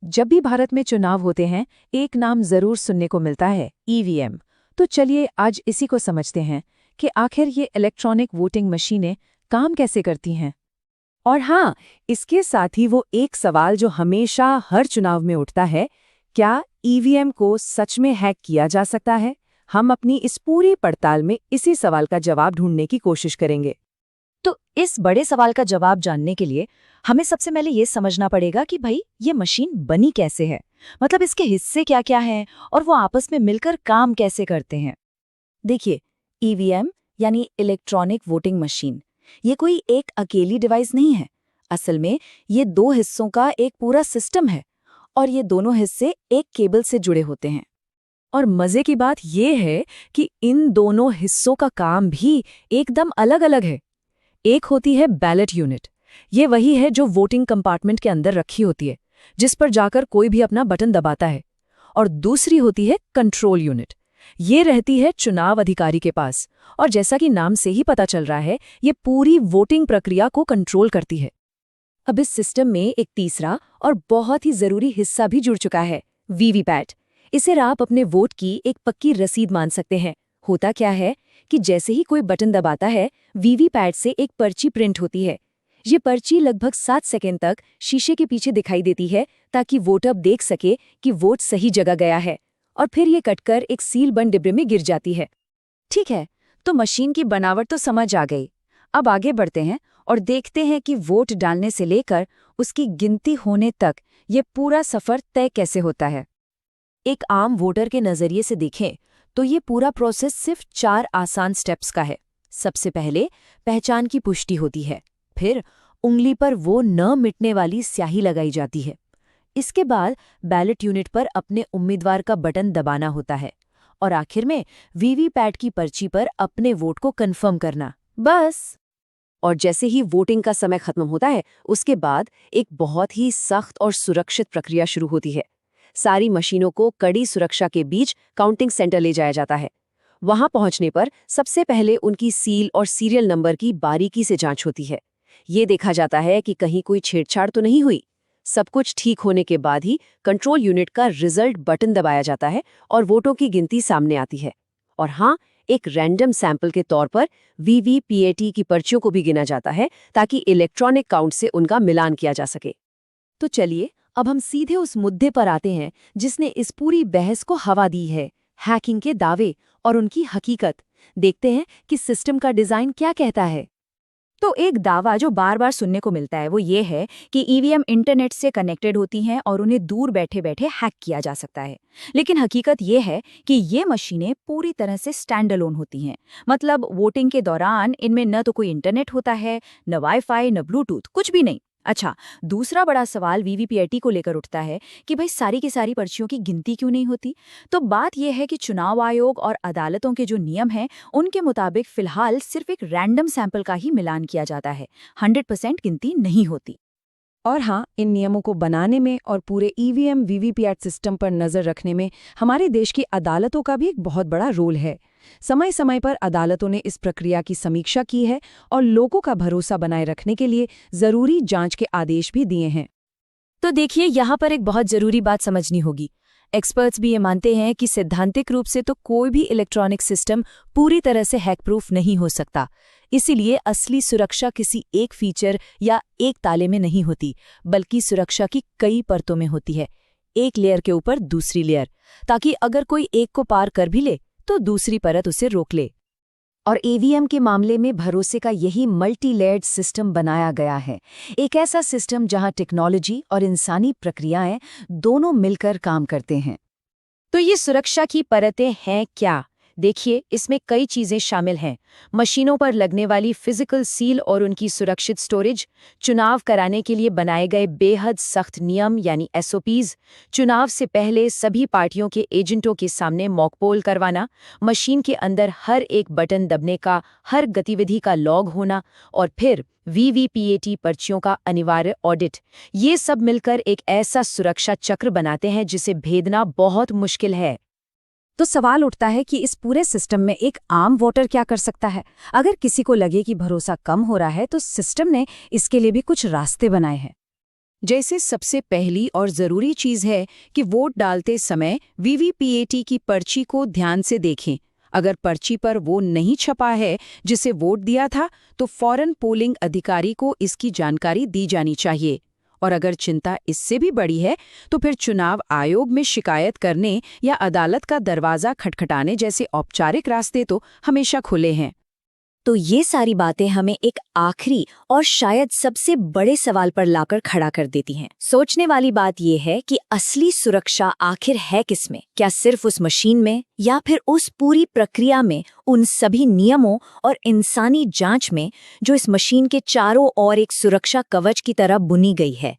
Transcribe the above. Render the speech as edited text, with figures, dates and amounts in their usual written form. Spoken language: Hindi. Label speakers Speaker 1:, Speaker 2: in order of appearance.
Speaker 1: जब भी भारत में चुनाव होते हैं, एक नाम जरूर सुनने को मिलता है, ईवीएम। तो चलिए आज इसी को समझते हैं कि आखिर ये इलेक्ट्रॉनिक वोटिंग मशीनें काम कैसे करती हैं।
Speaker 2: और हाँ, इसके साथ ही वो एक सवाल जो हमेशा हर चुनाव में उठता है, क्या ईवीएम को सच में हैक किया जा सकता है? हम अपनी इस पूरी पड़ताल में इसी सवाल का जवाब ढूंढने की कोशिश करेंगे।
Speaker 3: तो इस बड़े सवाल का जवाब जानने के लिए हमें सबसे पहले ये समझना पड़ेगा कि भाई ये मशीन बनी कैसे है, मतलब इसके हिस्से क्या क्या हैं और वो आपस में मिलकर काम कैसे करते हैं। देखिए, ईवीएम यानी इलेक्ट्रॉनिक वोटिंग मशीन, ये कोई एक अकेली डिवाइस नहीं है। असल में ये दो हिस्सों का एक पूरा सिस्टम है और ये दोनों हिस्से एक केबल से जुड़े होते हैं।
Speaker 2: और मजे की बात ये है कि इन दोनों हिस्सों का काम भी एकदम अलग-अलग है। एक होती है बैलेट यूनिट, ये वही है जो वोटिंग कंपार्टमेंट के अंदर रखी होती है, जिस पर जाकर कोई भी अपना बटन दबाता है। और दूसरी होती है कंट्रोल यूनिट, ये रहती है चुनाव अधिकारी के पास, और जैसा कि नाम से ही पता चल रहा है, ये पूरी वोटिंग प्रक्रिया को कंट्रोल करती है। अब इस सिस्टम में एक तीसरा और बहुत ही जरूरी हिस्सा भी जुड़ चुका है, वीवीपैट। इसे आप अपने वोट की एक पक्की रसीद मान सकते हैं। होता क्या है कि जैसे ही कोई बटन दबाता है, वीवीपैट से एक पर्ची प्रिंट होती है। ये पर्ची लगभग 7 सेकंड तक शीशे के पीछे दिखाई देती है, ताकि वोटर देख सके कि वोट सही जगह गया है, और फिर ये कटकर एक सील बंद डिब्बे में गिर जाती है। ठीक है, तो मशीन की बनावट तो समझ आ गई। अब आगे बढ़ते हैं और देखते हैं कि वोट डालने से लेकर उसकी गिनती होने तक ये पूरा सफर तय कैसे होता है। एक आम वोटर के नजरिए से देखें तो ये पूरा प्रोसेस सिर्फ 4 आसान स्टेप्स का है। सबसे पहले पहचान की पुष्टि होती है, फिर उंगली पर वो न मिटने वाली स्याही लगाई जाती है। इसके बाद बैलेट यूनिट पर अपने उम्मीदवार का बटन दबाना होता है, और आखिर में वीवीपैट की पर्ची पर अपने वोट को कंफर्म करना, बस। और जैसे ही वोटिंग का समय खत्म होता है, उसके बाद एक बहुत ही सख्त और सुरक्षित प्रक्रिया शुरू होती है। सारी मशीनों को कड़ी सुरक्षा के बीच काउंटिंग सेंटर ले जाया जाता है। वहां पहुंचने पर सबसे पहले उनकी सील और सीरियल नंबर की बारीकी से जांच होती है। ये देखा जाता है कि कहीं कोई छेड़छाड़ तो नहीं हुई। सब कुछ ठीक होने के बाद ही कंट्रोल यूनिट का रिजल्ट बटन दबाया जाता है और वोटों की गिनती सामने आती है। और हाँ, एक रैंडम सैंपल के तौर पर वीवीपैट की पर्चियों को भी गिना जाता है, ताकि इलेक्ट्रॉनिक काउंट से उनका मिलान किया जा सके। तो चलिए, अब हम सीधे उस मुद्दे पर आते हैं जिसने इस पूरी बहस को हवा दी है, हैकिंग के दावे और उनकी हकीकत। देखते हैं कि सिस्टम का डिजाइन क्या कहता है।
Speaker 3: तो एक दावा जो बार बार सुनने को मिलता है वो ये है कि ईवीएम इंटरनेट से कनेक्टेड होती हैं और उन्हें दूर बैठे बैठे हैक किया जा सकता है। लेकिन हकीकत ये है कि ये मशीनें पूरी तरह से स्टैंड अलोन होती हैं। मतलब वोटिंग के दौरान इनमें न तो कोई इंटरनेट होता है, न वाईफाई, न ब्लूटूथ, कुछ भी नहीं। अच्छा, दूसरा बड़ा सवाल वीवीपैट को लेकर उठता है कि भाई सारी की सारी पर्चियों की गिनती क्यों नहीं होती। तो बात यह है कि चुनाव आयोग और अदालतों के जो नियम हैं, उनके मुताबिक फिलहाल सिर्फ एक रैंडम सैंपल का ही मिलान किया जाता है, 100% गिनती नहीं होती।
Speaker 2: और हाँ, इन नियमों को बनाने में और पूरे ईवीएम वीवीपैट सिस्टम पर नजर रखने में हमारे देश की अदालतों का भी एक बहुत बड़ा रोल है। समय समय पर अदालतों ने इस प्रक्रिया की समीक्षा की है और लोगों का भरोसा बनाए रखने के लिए जरूरी जांच के आदेश भी दिए हैं।
Speaker 3: तो देखिए, यहाँ पर एक बहुत जरूरी बात समझनी होगी। एक्सपर्ट्स भी ये मानते हैं कि सैद्धांतिक रूप से तो कोई भी इलेक्ट्रॉनिक सिस्टम पूरी तरह से हैक प्रूफ नहीं हो सकता। इसीलिए असली सुरक्षा किसी एक फीचर या एक ताले में नहीं होती, बल्कि सुरक्षा की कई परतों में होती है, एक लेयर के ऊपर दूसरी लेयर, ताकि अगर कोई एक को पार कर भी ले तो दूसरी परत उसे रोक ले। और ईवीएम के मामले में भरोसे का यही मल्टी लेयर्ड सिस्टम बनाया गया है। एक ऐसा सिस्टम जहां टेक्नोलॉजी और इंसानी प्रक्रियाएं दोनों मिलकर काम करते हैं। तो ये सुरक्षा की परतें हैं क्या? देखिए, इसमें कई चीजें शामिल हैं। मशीनों पर लगने वाली फिजिकल सील और उनकी सुरक्षित स्टोरेज, चुनाव कराने के लिए बनाए गए बेहद सख्त नियम यानी एसओपीज, चुनाव से पहले सभी पार्टियों के एजेंटों के सामने मॉक पोल करवाना, मशीन के अंदर हर एक बटन दबने का, हर गतिविधि का लॉग होना, और फिर वीवीपैट पर्चियों का अनिवार्य ऑडिट। ये सब मिलकर एक ऐसा सुरक्षा चक्र बनाते हैं जिसे भेदना बहुत मुश्किल है।
Speaker 2: तो सवाल उठता है कि इस पूरे सिस्टम में एक आम वोटर क्या कर सकता है? अगर किसी को लगे कि भरोसा कम हो रहा है, तो सिस्टम ने इसके लिए भी कुछ रास्ते बनाए हैं।
Speaker 1: जैसे सबसे पहली और ज़रूरी चीज़ है कि वोट डालते समय वीवीपीएटी की पर्ची को ध्यान से देखें। अगर पर्ची पर वो नहीं छपा है जिसे वोट दिया था, तो फौरन पोलिंग अधिकारी को इसकी जानकारी दी जानी चाहिए। और अगर चिंता इससे भी बड़ी है, तो फिर चुनाव आयोग में शिकायत करने या अदालत का दरवाज़ा खटखटाने जैसे औपचारिक रास्ते तो हमेशा खुले हैं।
Speaker 3: तो ये सारी बातें हमें एक आखिरी और शायद सबसे बड़े सवाल पर लाकर खड़ा कर देती हैं। सोचने वाली बात ये है कि असली सुरक्षा आखिर है किसमें? क्या सिर्फ उस मशीन में, या फिर उस पूरी प्रक्रिया में, उन सभी नियमों और इंसानी जांच में जो इस मशीन के चारों ओर एक सुरक्षा कवच की तरह बुनी गई है?